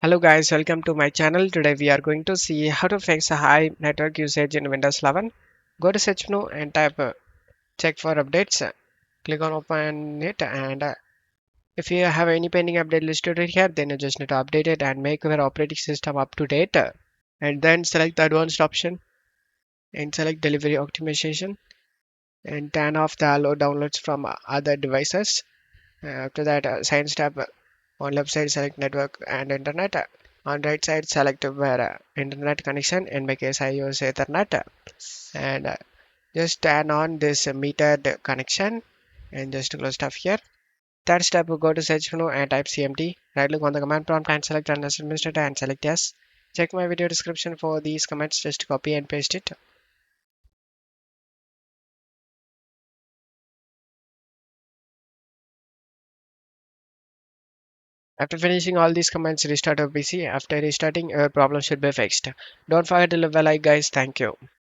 Hello guys, welcome to my channel. Today we are going to see how to fix a high network usage in Windows 11. Go to search menu and type check for updates. Click on open it and if you have any pending update listed right here, then you just need to update it and make your operating system up to date. And then select the advanced option and select delivery optimization and turn off the allow downloads from other devices. After that, science tab on left side select network and internet. On right side select where internet connection. In my case, I use Ethernet and just turn on this metered connection and just close stuff here. Third step, go to search menu and type CMD. Right click on the command prompt and select run as administrator and select yes. Check my video description for these comments. Just copy and paste it. After finishing all these commands, restart your PC. After restarting, your problem should be fixed. Don't forget to leave a like, guys. Thank you.